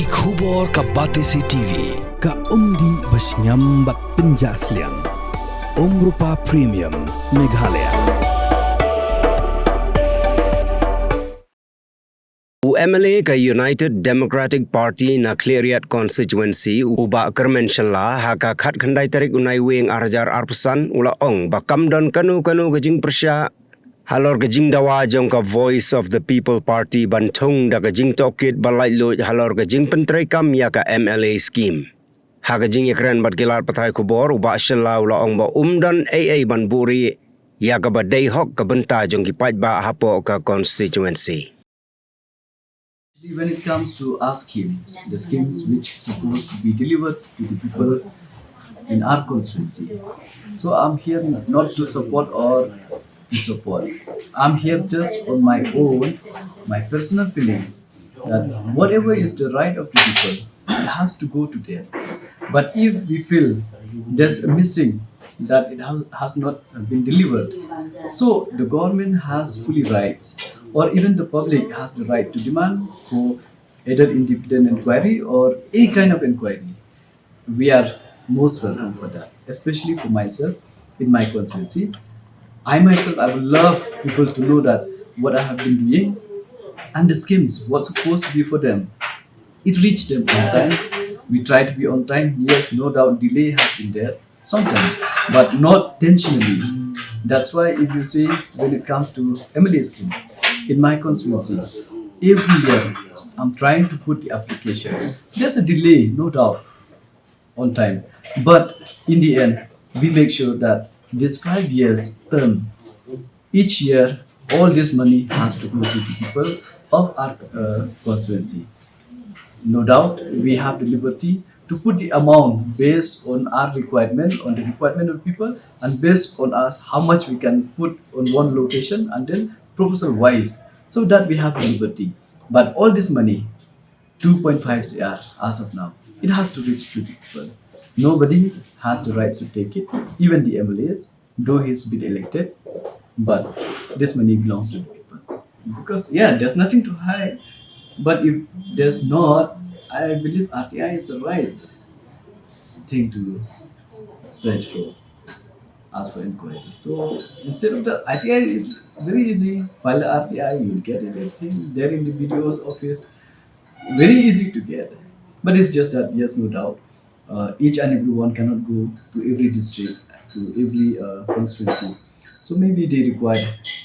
Ki khubor ka Batesi TV ka umdi basnyam bat penjaslian. Rupa Premium Meghalaya. MLA ka United Democratic Party na Cleariat constituency uba Kyrmen Shylla haka khat khandai tarik unai wing arjar arpusan ula ong bakam don kanu ke Jingpyrshah halor ke Jingdawa jong ka Voice of the People Party bantung da ke Jing Tohkit balai lu halor ke Jing Pentrekam ya ka MLA scheme. Haka Jing Kyrmen bat gilar patai kubor uba Shylla ula ong ba umdan AA ban buri ya ka badai hok ka benta jong ki paj ba hapo ka constituency. When it comes to our scheme, the schemes which supposed to be delivered to the people in our constituency. So I'm here not to support or to support. I'm here just on my own, my personal feelings that whatever is the right of the people, it has to go to them. But if we feel there's a missing, that it has not been delivered, so the government has fully rights, or even the public has the right to demand for either independent inquiry or any kind of inquiry. We are most welcome for that, especially for myself in my constituency. I myself, I would love people to know that what I have been doing and the schemes, what's supposed to be for them, it reached them on time. We try to be on time. Yes, no doubt delay has been there sometimes, but not intentionally. That's why if you see when it comes to MLA scheme, in my constituency, every year I'm trying to put the application. There's a delay, no doubt, on time. But in the end, we make sure that this 5 years term, each year, all this money has to go to the people of our constituency. No doubt, we have the liberty to put the amount based on our requirement, on the requirement of people, and based on us how much we can put on one location, and then proposal wise, so that we have the liberty. But all this money, 2.5 CR as of now, it has to reach to the people. Nobody has the rights to take it, even the MLAs, though he's been elected, but this money belongs to the people. Because yeah, there's nothing to hide. But if there's not, I believe RTI is the right thing to search for, ask for inquiry. So instead of the RTI is very easy, file the RTI, you'll get everything there in the videos office, very easy to get. But it's just that, yes, no doubt, each and every one cannot go to every district, to every constituency. So maybe they require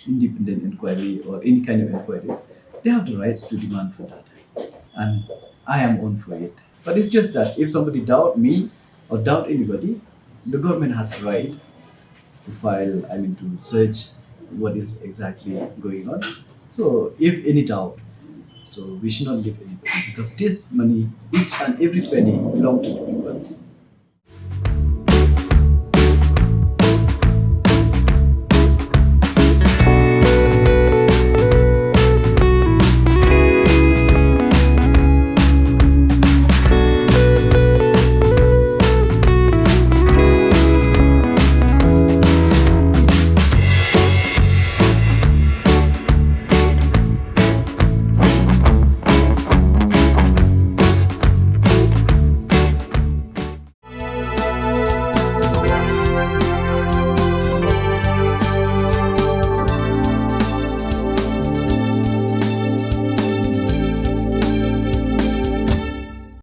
independent inquiry or any kind of inquiries. They have the rights to demand for that, and I am on for it. But it's just that if somebody doubt me or doubt anybody, the government has the right to file, to search what is exactly going on. So if any doubt, so we should not leave anybody, because this money, each and every penny belongs to the people.